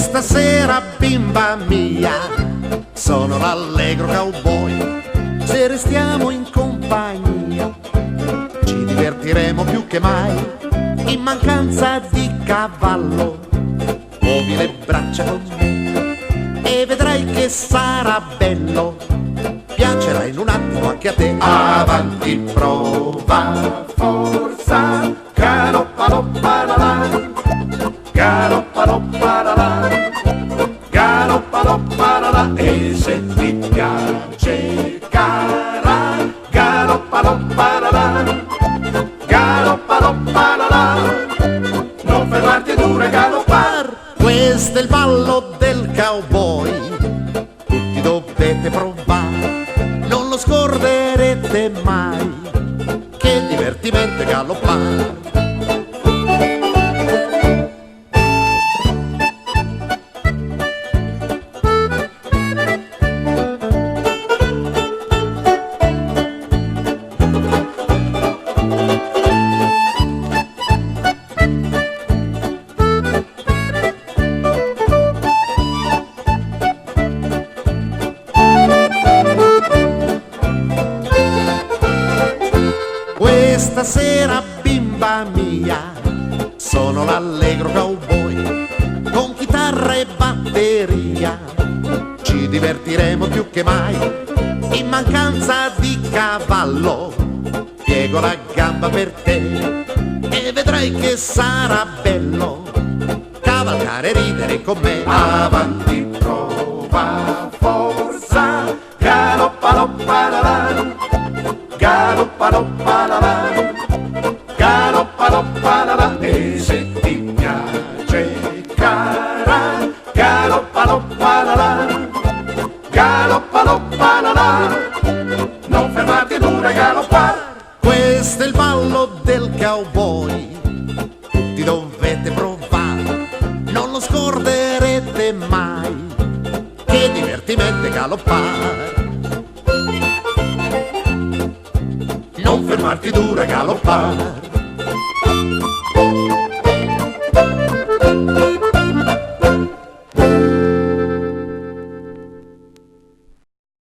Questa sera, bimba mia, sono l'allegro cowboy. Se restiamo in compagnia ci divertiremo più che mai. In mancanza di cavallo muovi le braccia con me e vedrai che sarà bello. Piacerà in un attimo anche a te. Avanti, prova, forza, galoppa-loppa-la-la, galoppa-loppa-la-la, galoppa-loppa-la-la. E se ti piace, cara, galoppa-loppa-la-la, galoppa-loppa-la-la, non fermarti, dura galoppar. Questo è il ballo del cowboy, tutti dovete provare, non lo scorderete mai, che divertimento è galoppare. Questa sera, bimba mia, sono l'allegro cowboy. Con chitarra e batteria ci divertiremo più che mai. In mancanza di cavallo piego la gamba per te e vedrai che sarà bello cavalcare e ridere con me. Avanti, prova, forza, galoppa-loppa-la-la, galoppa-loppa-la-la, galoppa-loppa-la-la. E se ti piace, cara, galoppa-loppa-la-la, galoppa-loppa-la-la, non fermarti, dura galoppare. Questo è il ballo del cowboy, tutti dovete provare, non lo scorderete mai, che divertimento è galoppare. Non fermarti, dura galoppare.